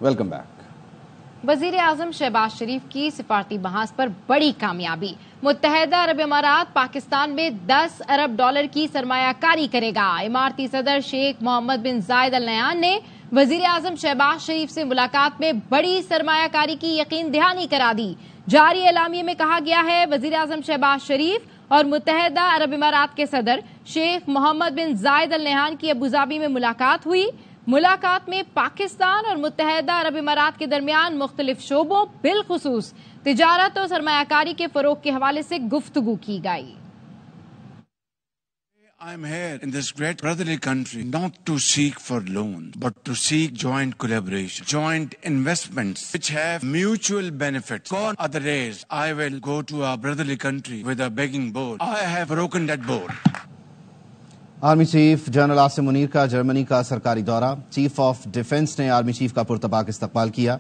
Welcome back. वजीर आजम शहबाज शरीफ की सिफारती बहास पर बड़ी कामयाबी। मुत्तहदा अरब इमारात पाकिस्तान में 10 अरब डॉलर की सरमायाकारी करेगा। इमारती सदर शेख मोहम्मद बिन जायद अल नहयान ने वजीर आजम शहबाज शरीफ से मुलाकात में बड़ी सरमायाकारी की यकीन दहानी करा दी। जारी एलामिये में कहा गया है, वजीर आजम शहबाज शरीफ और मुत्तहदा अरब इमारात के सदर शेख मोहम्मद बिन जायद अल नहयान की अबूधाबी में मुलाकात हुई। मुलाकात में पाकिस्तान और मुत्तहदा अरब इमारात के दरमियान मुख्तलिफ शोबों बिलखुसूस तिजारत और सरमायाकारी के फरोग के हवाले से गुफ्तगू की गई। I am here in this great brotherly country not to seek for loans, but to seek joint collaboration, joint investments which have mutual benefits. Gone are the days I will go to a brotherly country with a begging board. I have broken that board. Army chief general Asim Munir का Germany का सरकारी दौरा। Chief of defence ने army chief का पुरतबाक इस्तकबाल किया।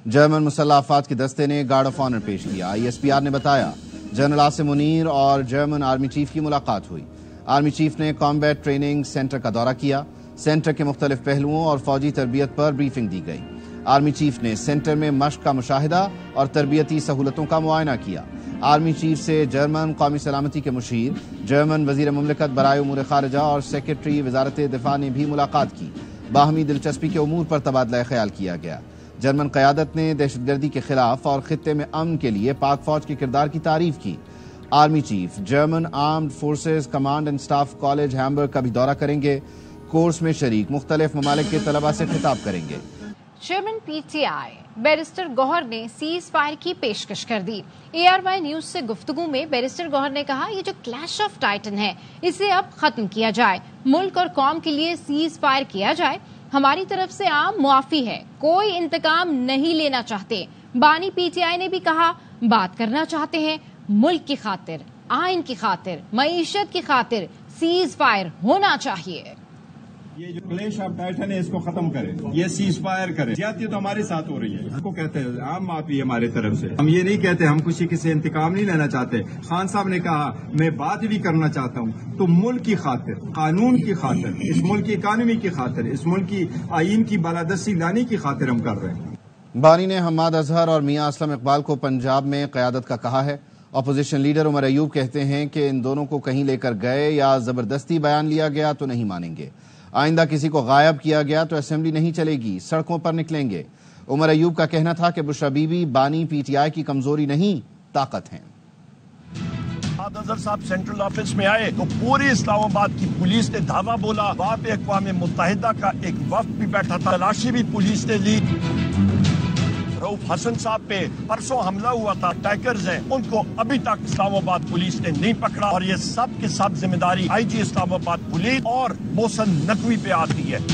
German मुसल्लह अफवाज के दस्ते ने गार्ड ऑफ ऑनर पेश किया। ISPR ने बताया, जनरल आसिम मुनीर और जर्मन आर्मी चीफ की मुलाकात हुई। आर्मी चीफ ने कॉम्बैट ट्रेनिंग सेंटर का दौरा किया। सेंटर के मुख्तलिफ पहलुओं और फौजी तरबियत पर ब्रीफिंग दी गई। आर्मी चीफ ने सेंटर में मश्क का मुशाहिदा और तरबियती सहूलतों का मुआयना किया। आर्मी चीफ से जर्मन कौमी सलामती के मुशीर, जर्मन वजीर मुमलिकत बराए उमूर खारिजा और सेक्रेटरी वजारत दिफा ने भी मुलाकात की। बाहमी दिलचस्पी के उमूर पर तबादला ख्याल किया गया। जर्मन क़यादत ने दहशतगर्दी के खिलाफ और खित्ते में अमन के लिए पाक फौज के किरदार की तारीफ की। Army chief German armed forces command and staff college Hamburg का भी दौरा करेंगे। कोर्स में शरीक मुख्तलिफ ममालिक के तलबा से खिताब करेंगे। चेयरमैन PTI बैरिस्टर गौहर ने सीज फायर की पेशकश कर दी। ARY न्यूज से गुफ्तगू में बैरिस्टर गौहर ने कहा, ये जो क्लैश ऑफ टाइटन है इसे अब खत्म किया जाए, मुल्क और कौम के लिए सीज फायर किया जाए। हमारी तरफ से आम मुआफी है, कोई इंतकाम नहीं लेना चाहते। बानी PTI ने भी कहा, बात करना चाहते हैं, मुल्क की खातिर, आइन की खातिर, मईशत की खातिर सीज फायर होना चाहिए। ये जो क्लैश ऑफ टाइटन है इसको खत्म करें, ये सीज फायर करें। ज्यादती तो हमारे साथ हो रही है, इसको कहते हैं आम माफी हमारे तरफ से। हम ये नहीं कहते हम किसी से इंतकाम नहीं लेना चाहते। खान साहब ने कहा मैं बात भी करना चाहता हूँ, तो मुल्क की खातिर, कानून की खातिर, इस मुल्क की इकानमी की खातिर, इस मुल्क की आइन की बालादस्ती लाने की खातिर हम कर रहे हैं। बानी ने हम्माद अजहर और मियां असलम इकबाल को पंजाब में क़यादत का कहा है। अपोजिशन लीडर उमर अयूब कहते हैं कि इन दोनों को कहीं लेकर गए या जबरदस्ती बयान लिया गया तो नहीं मानेंगे। आइंदा किसी को गायब किया गया तो असेंबली नहीं चलेगी, सड़कों पर निकलेंगे। उमर अयूब का कहना था कि बुशरा बीबी बानी PTI की कमजोरी नहीं, ताकत है। अजहर साहब सेंट्रल ऑफिस में आए तो पूरी इस्लामाबाद की पुलिस ने धावा बोला। वहां पे अक़वाम मुत्तहिदा का एक वफ्द भी बैठा था, तलाशी भी पुलिस ने ली। रऊफ हसन साहब पे परसों हमला हुआ था, अटैकर्स हैं, उनको अभी तक इस्लामाबाद पुलिस ने नहीं पकड़ा और ये सब के सब जिम्मेदारी IG इस्लामाबाद पुलिस और मोहसिन नकवी पे आती है।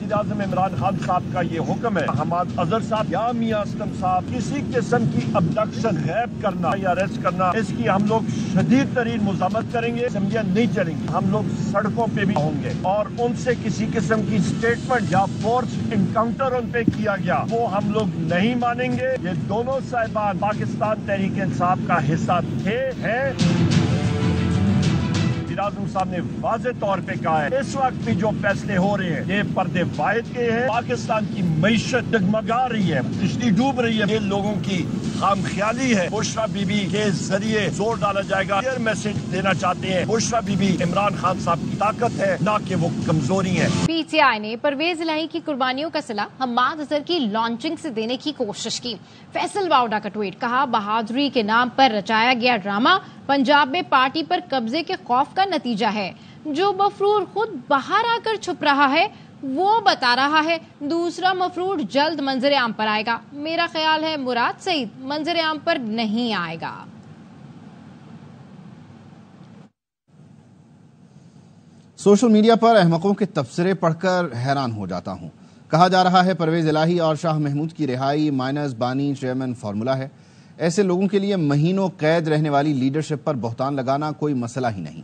वज़ीर-ए-आज़म इमरान खान साहब का ये हुक्म है, हम्माद अजहर साहब या मियां असलम साहब किसी किस्म की अबडक्शन, गैब करना या अरेस्ट करना, इसकी हम लोग शदीद तरीन मुज़ामत करेंगे। असेंबलियां नहीं चलेंगी, हम लोग सड़कों पे भी होंगे और उनसे किसी किस्म की स्टेटमेंट या फोर्स इनकाउंटर उन पे किया गया वो हम लोग नहीं मानेंगे। ये दोनों साहिबान पाकिस्तान तहरीक इंसाफ का हिस्सा थे, हैं। आज़म साहब ने वाज़े तौर पे कहा है, इस वक्त भी जो फैसले हो रहे हैं ये पर्दे वाहिद के हैं। पाकिस्तान की मईशत डगमगा रही है, बिजली डूब रही है, ये लोगों की खामख्याली है। बुशरा बीबी के जरिए जोर डाला जाएगा। क्लियर मैसेज देना चाहते हैं, बुशरा बीबी इमरान खान साहब की ताकत है, ना कि वो कमजोरी है। PTI ने परवेज इलाही की कुर्बानियों का सिला हम्माद अजहर की लॉन्चिंग से देने की कोशिश की। फैसल बाउडा का ट्वीट, कहा बहादुरी के नाम पर रचाया गया ड्रामा पंजाब में पार्टी पर कब्जे के खौफ का नतीजा है। जो मफरूर खुद बाहर आकर छुप रहा है वो बता रहा है दूसरा मफरूर जल्द मंजर आम पर आएगा। मेरा ख्याल है मुराद सईद मंजर आम पर नहीं आएगा। सोशल मीडिया पर अहमकों के तबसरे पढ़कर हैरान हो जाता हूं। कहा जा रहा है परवेज इलाही और शाह महमूद की रिहाई माइनस बानी चेयरमैन फार्मूला है। ऐसे लोगों के लिए महीनों कैद रहने वाली लीडरशिप पर बहतान लगाना कोई मसला ही नहीं।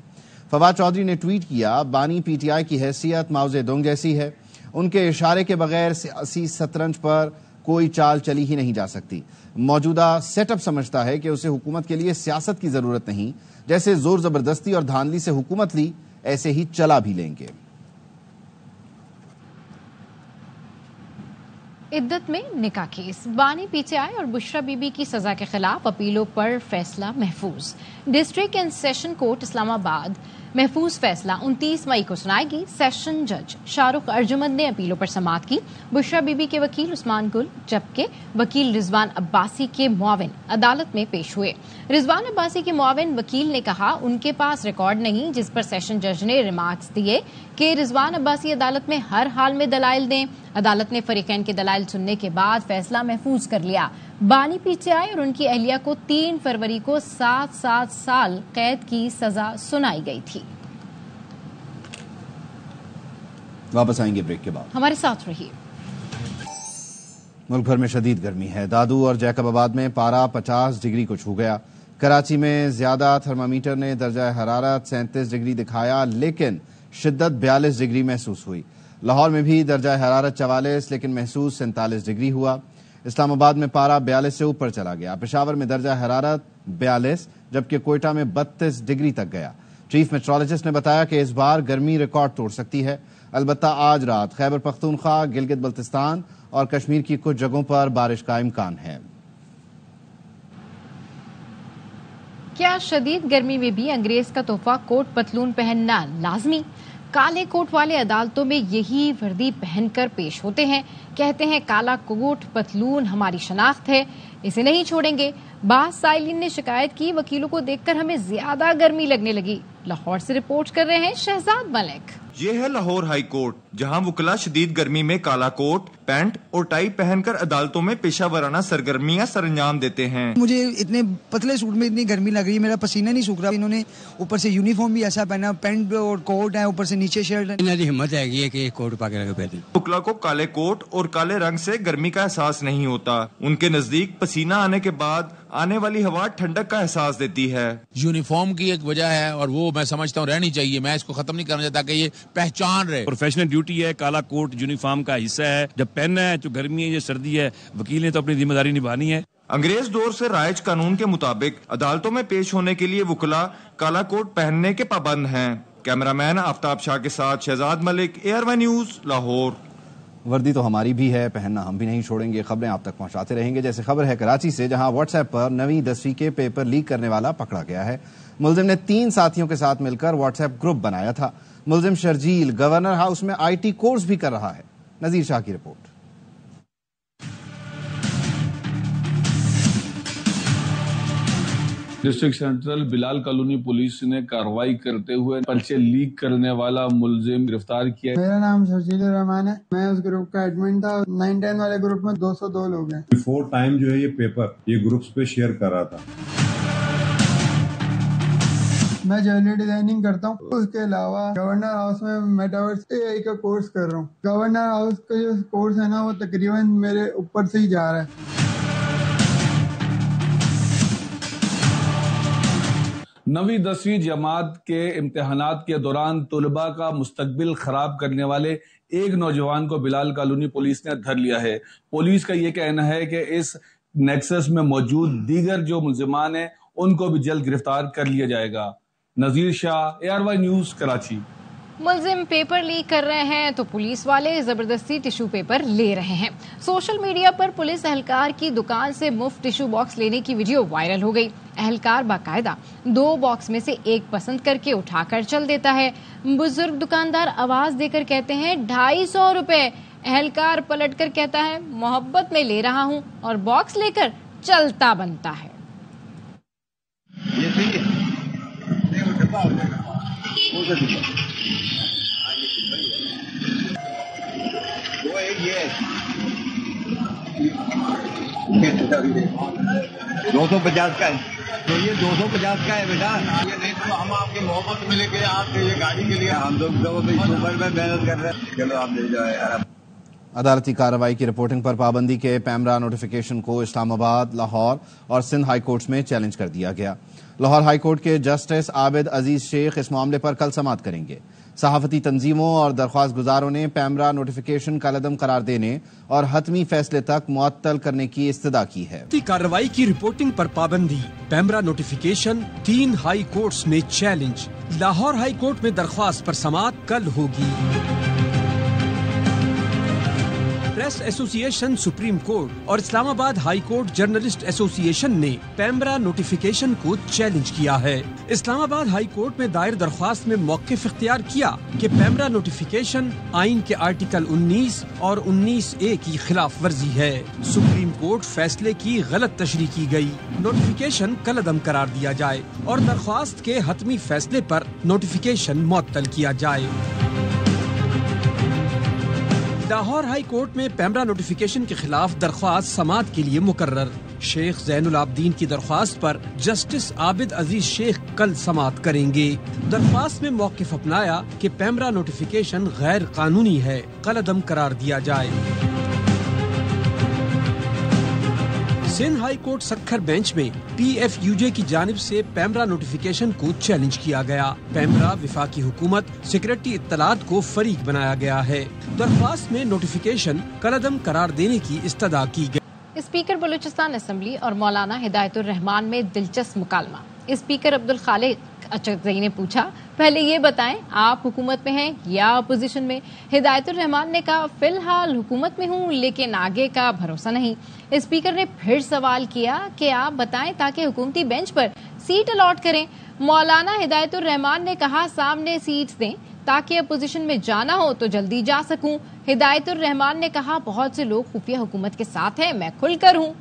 फवाद चौधरी ने ट्वीट किया, बानी PTI की हैसियत माओ ज़ेडुंग जैसी है, उनके इशारे के बगैर सियासी शतरंज पर कोई चाल चली ही नहीं जा सकती। मौजूदा सेटअप समझता है कि उसे हुकूमत के लिए सियासत की जरूरत नहीं, जैसे जोर जबरदस्ती और धांधली से हुकूमत ली ऐसे ही चला भी लेंगे। इद्दत में निकाह केस, बानी पीछे आए और बुशरा बीबी की सजा के खिलाफ अपीलों पर फैसला महफूज। District and session court Islamabad महफूज फैसला 29 मई को सुनाएगी। सेशन जज शाहरुख अर्जुमंद ने अपीलों पर समाअत की। बुशरा बीबी के वकील उस्मान गुल जबकि वकील रिजवान अब्बासी के मुआविन अदालत में पेश हुए। रिजवान अब्बासी के मुआविन वकील ने कहा उनके पास रिकॉर्ड नहीं, जिस पर सेशन जज ने रिमार्क्स दिए कि रिजवान अब्बासी अदालत में हर हाल में दलाइल दें। अदालत ने फरीकैन के दलाइल सुनने के बाद फैसला महफूज कर लिया। बानी पीछे आए और उनकी अहलिया को 3 फरवरी को 7 साल कैद की सजा सुनाई गई थी। वापस आएंगे ब्रेक के बाद, हमारे साथ रहिए। मुल्क भर में शदीद गर्मी है। दादू और जैकबाबाद में पारा 50 डिग्री को छू गया। कराची में ज्यादा थर्मामीटर ने दर्जा हरारत 37 डिग्री दिखाया, लेकिन शिद्दत 42 डिग्री महसूस हुई। लाहौर में भी दर्जा हरारत 44 लेकिन महसूस 47 डिग्री हुआ। इस्लामाबाद में पारा 42 से ऊपर चला गया। पेशावर में दर्जा हरारत 42 जबकि कोयटा में 32 डिग्री तक गया। चीफ मेट्रोलॉजिस्ट ने बताया कि इस बार गर्मी रिकॉर्ड तोड़ सकती है। अलबत्ता आज रात खैबर पख्तूनख्वा, गिलगित बल्तिस्तान और कश्मीर की कुछ जगहों पर बारिश का इम्कान है। क्या शदीद गर्मी में भी अंग्रेज का तोहफा कोट पतलून पहनना लाजमी? काले कोट वाले अदालतों में यही वर्दी पहनकर पेश होते हैं। कहते हैं काला कोट पतलून हमारी शनाख्त है, इसे नहीं छोड़ेंगे। बास साइलिन ने शिकायत की, वकीलों को देखकर हमें ज्यादा गर्मी लगने लगी। लाहौर से रिपोर्ट कर रहे हैं शहजाद मलिक। ये है लाहौर हाई कोर्ट, जहां वकला शदीद गर्मी में काला कोट, पैंट और टाई पहनकर अदालतों में पेशा वराना सरगर्मियां सरंजाम देते हैं। मुझे इतने पतले सूट में इतनी गर्मी लग रही है, मेरा पसीना नहीं सूख रहा। इन्होंने ऊपर से यूनिफॉर्म भी ऐसा पहना, पैंट और कोट है, ऊपर से नीचे शर्ट है। इन्हें हिम्मत है कि कोट पाके रखे पहले। वकला को काले कोट और काले रंग से गर्मी का एहसास नहीं होता। उनके नजदीक पसीना आने के बाद आने वाली हवा ठंडक का एहसास देती है। यूनिफॉर्म की एक वजह है और वो मैं समझता हूँ रहनी चाहिए। मैं इसको खत्म नहीं करना चाहता कि ये पहचान रहे। प्रोफेशनल ड्यूटी है, काला कोट यूनिफॉर्म का हिस्सा है। जब पहनना है, जो गर्मी है, ये सर्दी है, वकील ने तो अपनी जिम्मेदारी निभानी है। अंग्रेज दौर से राइज कानून के मुताबिक अदालतों में पेश होने के लिए वकला काला कोट पहनने के पाबंद हैं। कैमरामैन आफ्ताब शाह के साथ शहजाद मलिक, AR1 न्यूज, लाहौर। वर्दी तो हमारी भी है, पहनना हम भी नहीं छोड़ेंगे। खबरें आप तक पहुंचाते रहेंगे। जैसे खबर है कराची से, जहां व्हाट्सएप पर 9वीं 10वीं के पेपर लीक करने वाला पकड़ा गया है। मुलजिम ने 3 साथियों के साथ मिलकर व्हाट्सएप ग्रुप बनाया था। मुलजिम शर्जील गवर्नर हाउस में IT कोर्स भी कर रहा है। नजीर शाह की report. District central Bilal colony police ने कार्रवाई करते हुए पर्चे लीक करने वाला मुलजिम गिरफ्तार किया। मेरा नाम शर्जील रहमान है, मैं उस ग्रुप का एडमिन था। 9-10 वाले ग्रुप में 202 लोग हैं। बिफोर टाइम जो है ये पेपर ये ग्रुप्स पे शेयर कर रहा था। मैं ज्वेलरी डिजाइनिंग करता हूँ। उसके अलावा गवर्नर हाउस में मेटावर्स AI का कोर्स कर रहा हूँ। गवर्नर हाउस का जो कोर्स है ना, वो तकरीबन मेरे ऊपर से ही जा रहा है। 9वीं 10वीं जमात के इम्तिहानात के दौरान तुलबा का मुस्तकबिल खराब करने वाले एक नौजवान को बिलाल कॉलोनी पुलिस ने धर लिया है। पुलिस का ये कहना है कि इस नेक्सस में मौजूद दीगर जो मुलजिमान हैं उनको भी जल्द गिरफ्तार कर लिया जाएगा। नजीर शाह, AR1 न्यूज, कराची। मुलजिम पेपर लीक कर रहे हैं तो पुलिस वाले जबरदस्ती टिश्यू पेपर ले रहे हैं। सोशल मीडिया पर पुलिस एहलकार की दुकान से मुफ्त टिश्यू बॉक्स लेने की वीडियो वायरल हो गई। एहलकार बाकायदा 2 बॉक्स में से एक पसंद करके उठाकर चल देता है। बुजुर्ग दुकानदार आवाज देकर कहते हैं 250 रुपए। एहलकार पलट कर कहता है मोहब्बत में ले रहा हूँ और बॉक्स लेकर चलता बनता है। ये 250 का है, तो ये 250 का है बेटा। ये नहीं तो हम आपकी मोहब्बत में लेके आपके ये गाड़ी के लिए हम लोग तो ऊपर में मेहनत कर रहे हैं। चलो आप ले जाओ यार। अदालती कार्रवाई की रिपोर्टिंग पर पाबंदी के पैमरा नोटिफिकेशन को इस्लामाबाद, लाहौर और सिंध हाई कोर्ट्स में चैलेंज कर दिया गया। लाहौर हाई कोर्ट के जस्टिस आबिद अजीज शेख इस मामले पर कल समाअत करेंगे। सहाफती तंजीमों और दरख्वास्त गुजारों ने पैमरा नोटिफिकेशन कलअदम करार देने और हतमी फैसले तक मुअत्तल करने की इस्तदा की है। कार्रवाई की रिपोर्टिंग पर पाबंदी, पैमरा नोटिफिकेशन 3 हाई कोर्ट्स में चैलेंज। लाहौर हाई कोर्ट में दरख्वास्त पर समाअत कल होगी। प्रेस एसोसिएशन सुप्रीम कोर्ट और Islamabad high court journalist association ने पेम्ब्रा नोटिफिकेशन को चैलेंज किया है। इस्लामाबाद हाई कोर्ट में दायर दरख्वास्त में मौक़िफ़ इख्तियार किया कि पेम्ब्रा नोटिफिकेशन आइन के आर्टिकल 19 और 19A की खिलाफ वर्जी है। सुप्रीम कोर्ट फैसले की गलत तशरीह की गई। नोटिफिकेशन कलअदम करार दिया जाए और दरख्वास्त के हतमी फैसले पर नोटिफिकेशन मुअत्तल किया जाए। लाहौर हाई कोर्ट में पेम्ब्रा नोटिफिकेशन के खिलाफ दरख्वास्त समाअत के लिए मुकर्रर। शेख ज़ैनुल आबदीन की दरख्वास्त पर जस्टिस आबिद अजीज शेख कल समाअत करेंगे। दरख्वास्त में मौक़िफ़ अपनाया कि पेम्ब्रा नोटिफिकेशन गैर कानूनी है, कलअदम करार दिया जाए। Sindh high court Sukkur bench में PFUJ की जानिब से पेम्ब्रा नोटिफिकेशन को चैलेंज किया गया। पेम्ब्रा विफाकी हुकूमत सेक्रेटरी इत्तलात को फरीक बनाया गया है। दरख्वास्त में नोटिफिकेशन कलअदम करार देने की इस्तदा की गई। स्पीकर बलूचिस्तान असम्बली और मौलाना हिदायतुर रहमान में दिलचस्प मुकालमा। स्पीकर अब्दुल खालिक अचकज़ई ने पूछा, पहले ये बताएं आप हुकूमत में हैं या अपोजिशन में। हिदायतुर रहमान ने कहा, फिलहाल हुकूमत में हूं लेकिन आगे का भरोसा नहीं। स्पीकर ने फिर सवाल किया कि आप बताएं ताकि हुकूमती बेंच पर सीट अलॉट करें। मौलाना हिदायतुर रहमान ने कहा, सामने सीट्स दें ताकि अपोजिशन में जाना हो तो जल्दी जा सकूं। हिदायतुर रहमान ने कहा, बहुत से लोग खुफिया हुकूमत के साथ हैं, मैं खुलकर हूं।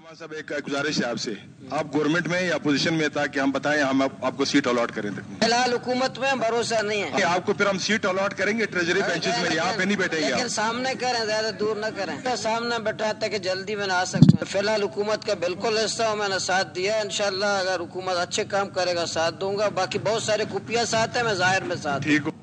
साहब एक गुजारिश है आपसे, आप गवर्नमेंट में या अपोजिशन में, ताकि हम बताएं हम आपको सीट अलॉट करें। फिलहाल हुकूमत में भरोसा नहीं है। आपको फिर हम सीट अलॉट करेंगे ट्रेजरी बेंचेस में, यहाँ पे नहीं बैठेंगे। लेकिन सामने करें, ज्यादा दूर न करें। तो सामने बैठा ताकि जल्दी में आ सकते। फिलहाल हुकूमत का बिल्कुल हिस्सा हूँ, मैंने साथ दिया। इंशाल्लाह अगर हुकूमत अच्छे काम करेगा साथ दूंगा। बाकी बहुत सारे खुफिया साथ है, मैं जाहिर में साथ।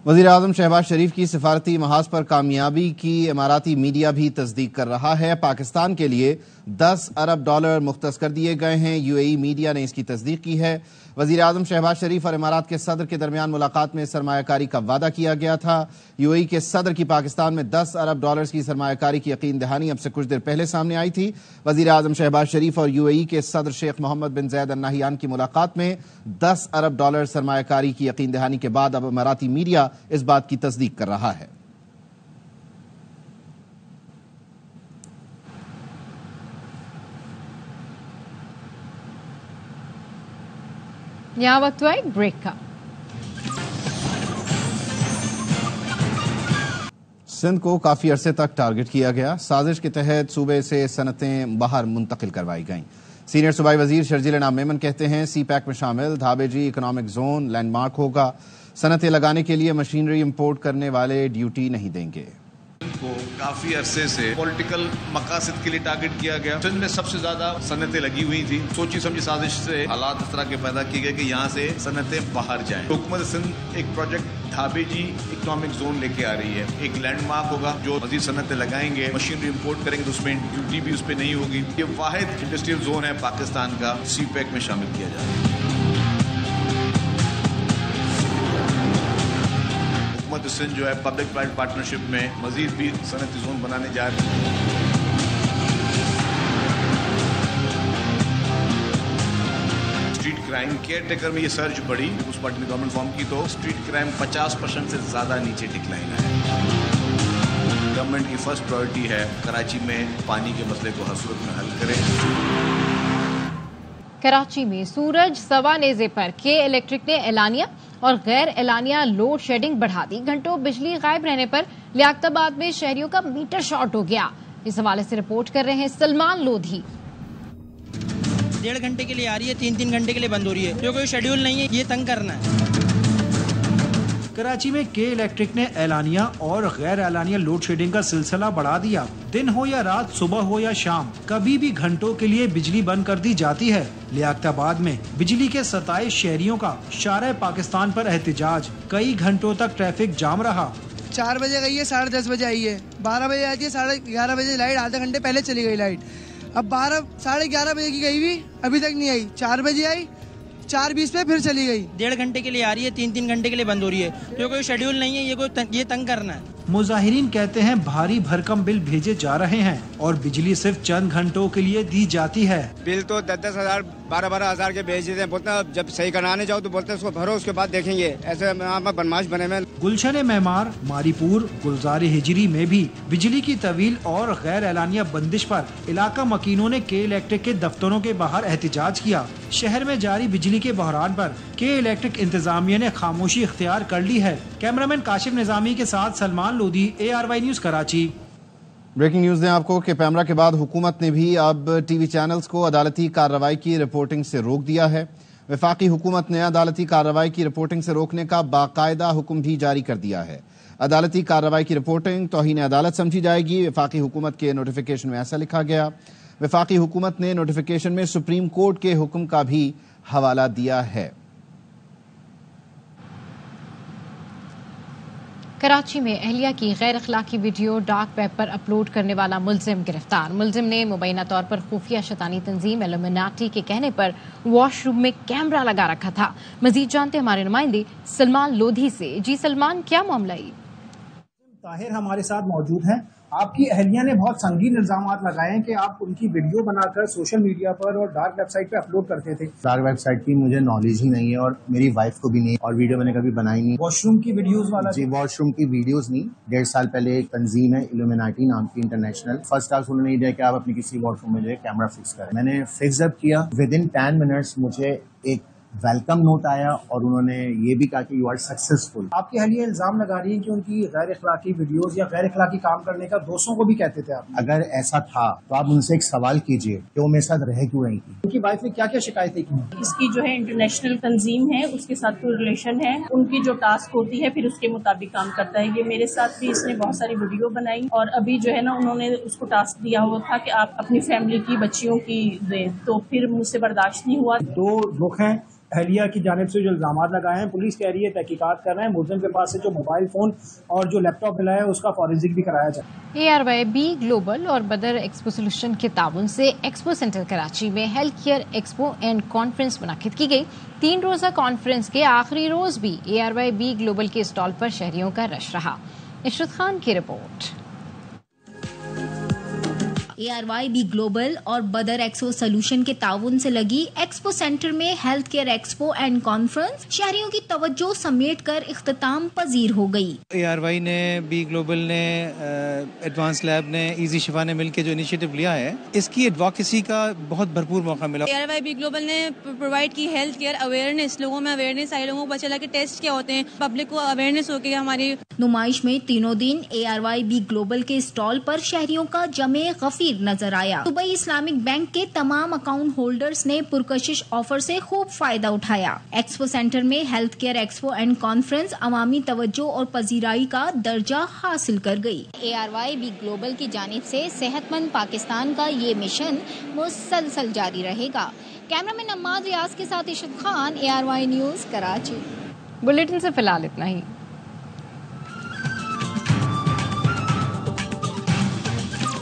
वज़ीर आज़म शहबाज शरीफ की सिफारती महाज पर कामयाबी की इमाराती मीडिया भी तस्दीक कर रहा है। पाकिस्तान के लिए $10 अरब मुख्तस कर दिए गए हैं। UAE मीडिया ने इसकी तस्दीक की है। वज़ीर आज़म शहबाज शरीफ और इमारात के सदर के दरमियान मुलाकात में सरमायाकारी का वादा किया गया था। UAE के सदर की पाकिस्तान में $10 अरब की सरमायाकारी की यकीन दहानी अब से कुछ देर पहले सामने आई थी। वज़ीर आज़म शहबाज शरीफ और UAE के सदर शेख मोहम्मद बिन ज़ायद अल नहयान की मुलाकात में $10 अरब सरमायाकारी की यकीन दहानी के बाद अब इमाराती मीडिया इस बात की तस्दीक कर रहा है। यहाँ वक्त हुआ एक ब्रेक का। सिंध को काफी अरसे तक टारगेट किया गया। साजिश के तहत सूबे से सनतें बाहर मुंतकिल करवाई गईं। सीनियर सूबाई वजीर शर्जील इनाम मेमन कहते हैं, CPEC में शामिल धाबेजी इकोनॉमिक जोन लैंडमार्क होगा। सनतें लगाने के लिए मशीनरी इंपोर्ट करने वाले ड्यूटी नहीं देंगे। को काफी अरसे से पॉलिटिकल मकासद के लिए टारगेट किया गया। सिंध में सबसे ज्यादा सनतें लगी हुई थी। सोची समझी साजिश से हालात इस तरह के पैदा किए गए कि यहाँ से सनतें बाहर जाएं। हुकूमत सिंध एक प्रोजेक्ट धाबेजी इकोनॉमिक जोन लेके आ रही है। एक लैंडमार्क होगा जो मजीद सनतें लगाएंगे, मशीनरी इंपोर्ट करेंगे तो उसमें ड्यूटी भी उस पर नहीं होगी। ये वाहिद इंडस्ट्रियल जोन है पाकिस्तान का, CPEC में शामिल किया जा रहा है। हुकूमत सिंध जो है पब्लिक प्राइवेट पार्टनरशिप में मजीद भी सनती जोन बनाने जा रही है। स्ट्रीट क्राइम केयर टेकर में ये सर्ज बढ़ी उस पार्टी ने गवर्नमेंट फॉर्म की तो स्ट्रीट क्राइम 50% से ज्यादा नीचे डिक्लाइन है। गवर्नमेंट की फर्स्ट प्रायोरिटी है कराची में पानी के मसले को हर सूरत में हल करें। कराची में सूरज सवा नेज़े पर के इलेक्ट्रिक ने एलानिया और गैर एलानिया लोड शेडिंग बढ़ा दी। घंटों बिजली गायब रहने पर लियाकताबाद में शहरियों का मीटर शॉर्ट हो गया। इस हवाले से रिपोर्ट कर रहे हैं सलमान लोधी। 1.5 घंटे के लिए आ रही है, 3-3 घंटे के लिए बंद हो रही है। जो कोई शेड्यूल नहीं है, ये तंग करना है। कराची में के इलेक्ट्रिक ने एलानिया और गैर एलानिया लोड शेडिंग का सिलसिला बढ़ा दिया। दिन हो या रात, सुबह हो या शाम, कभी भी घंटों के लिए बिजली बंद कर दी जाती है। लियाकताबाद में बिजली के 27 शहरियों का शारे पाकिस्तान पर एहतजाज। कई घंटों तक ट्रैफिक जाम रहा। 4 बजे गई है, 10:30 बजे आई है, 12 बजे आती है, 11:30 बजे लाइट, आधे घंटे पहले चली गई लाइट। अब 11:30 बजे की गई हुई, अभी तक नहीं आई। 4 बजे आई, 4:20 पे फिर चली गई। 1.5 घंटे के लिए आ रही है, 3-3 घंटे के लिए बंद हो रही है। जो कोई शेड्यूल नहीं है, ये तंग करना है। मुजाहिरीन कहते हैं भारी भरकम बिल भेजे जा रहे हैं और बिजली सिर्फ चंद घंटों के लिए दी जाती है। बिल तो 10-10 हज़ार 12-12 हज़ार के भेज देते हैं। बोलते हैं जब सही कराने जाओ तो बोलते हैं उसको भरो, उसके बाद देखेंगे। ऐसे बदमाश बने में। गुलशन मेमार, मारीपुर, गुलजार हिजरी में भी बिजली की तवील और गैर एलानिया बंदिश पर इलाका मकीनों ने के इलेक्ट्रिक के दफ्तरों के बाहर एहतजाज किया। शहर में जारी बिजली के बहरान पर के इलेक्ट्रिक इंतजामिया ने खामोशी इख्तियार कर ली है। कैमरामैन काशिफ निजामी के साथ Salman Lodhi, ARY news Karachi. Breaking news दें आपको कि पैमरा के बाद हुकूमत ने भी अब टीवी चैनल्स को अदालती कार्रवाई की रिपोर्टिंग से रोक दिया है। वफाकी हुकूमत ने अदालती कार्रवाई की रिपोर्टिंग से रोकने का बाकायदा हुक्म भी जारी कर दिया है। अदालती कार्रवाई की रिपोर्टिंग तौहीन अदालत समझी जाएगी। वफाकी हुकूमत के नोटिफिकेशन में ऐसा लिखा गया। वफाकी हुकूमत ने नोटिफिकेशन में सुप्रीम कोर्ट के हुक्म का भी हवाला दिया है। कराची में अहलिया की गैर अखलाकी वीडियो डार्क वेब पर अपलोड करने वाला मुलजिम गिरफ्तार। मुलजिम ने मुबैना तौर पर खुफिया शैतानी तंजीम इल्यूमिनाटी के कहने पर वॉशरूम में कैमरा लगा रखा था। मजीद जानते हमारे नुमाइंदे सलमान लोधी से। जी सलमान, क्या मामला है? ताहिर हमारे साथ मौजूद हैं। आपकी अहलिया ने बहुत संगीन इल्जाम लगाए हैं कि आप उनकी वीडियो बनाकर सोशल मीडिया पर और डार्क वेबसाइट पे अपलोड करते थे। डार्क वेबसाइट की मुझे नॉलेज ही नहीं है और मेरी वाइफ को भी नहीं, और वीडियो मैंने कभी बनाई नहीं। वॉशरूम की वीडियोस वाला? जी, वॉशरूम की वीडियोस नहीं। 1.5 साल पहले एक तंजीम है इल्यूमिनाटी नाम की इंटरनेशनल, फर्स्ट टास्क उन्होंने ये दिया कि आप अपनी किसी वॉशरूम में जो है कैमरा फिक्स करें। मैंने फिक्स अप किया। विद इन 10 मिनट्स मुझे एक वेलकम नोट आया और उन्होंने ये भी कहा कि यू आर सक्सेसफुल। आपकी अहलिया इल्जाम लगा रही है कि उनकी गैर अखलाकी वीडियोस या गैर अखलाकी काम करने का दोस्तों को भी कहते थे आप। अगर ऐसा था तो आप उनसे एक सवाल कीजिए कि वो मेरे साथ रह क्यों रही थी। उनकी वाइफ ने क्या क्या शिकायतें की? इसकी जो है इंटरनेशनल तंजीम है, उसके साथ कोई रिलेशन है, उनकी जो टास्क होती है फिर उसके मुताबिक काम करता है। ये मेरे साथ भी इसने बहुत सारी वीडियो बनाई और अभी जो है ना उन्होंने उसको टास्क दिया हुआ था कि आप अपनी फैमिली की बच्चियों की दें, तो फिर मुझसे बर्दाश्त नहीं हुआ। 2 रुख हैं अहलिया की जानिब से जो इल्जाम लगाए हैं। पुलिस कह रही है तहकीकात कर रहे हैं। मुलजिम के पास से जो मोबाइल फोन और जो लैपटॉप मिला है उसका फॉरेंसिक भी कराया जाए। ARYB ग्लोबल और बदर एक्सपो सोल्यूशन के ताउन से एक्सपो सेंटर कराची में health care expo and conference मुनक्किद की गई। 3 रोजा कॉन्फ्रेंस के आखिरी रोज भी ARYB ग्लोबल के स्टॉल पर शहरियों का रश रहा। इशरत खान की रिपोर्ट। ARYB ग्लोबल और बदर एक्सपो सोल्यूशन के ताउन से लगी एक्सपो सेंटर में health care expo and conference शहरियों की तवज्जो समेट कर इख्तिताम पजीर हो गई। ARY ने, बी ग्लोबल ने, एडवांस लैब ने, इजी शिफा ने मिलकर जो इनिशिएटिव लिया है, इसकी एडवोकेसी का बहुत भरपूर मौका मिला। ARYB ग्लोबल ने प्रोवाइड की हेल्थ केयर अवेयरनेस, लोगों में अवेयरनेस आई, लोगों को पता चला कि टेस्ट क्या होते हैं, पब्लिक को अवेयरनेस हो गई। हमारी नुमाइश में तीनों दिन ARYB ग्लोबल के स्टॉल पर शहरियों का जमे गफीर नजर आया। दुबई इस्लामिक बैंक के तमाम अकाउंट होल्डर्स ने पुरकशिश ऑफर से खूब फायदा उठाया। एक्सपो सेंटर में health care expo and conference अवामी तवज्जो और पजीराई का दर्जा हासिल कर गई। ARYB ग्लोबल की जानिब से सेहतमंद पाकिस्तान का ये मिशन मुसलसल जारी रहेगा। कैमरामैन अम्माद रियाज के साथ Ishrat Khan, ARY news Karachi. Bulletin से फिलहाल इतना ही।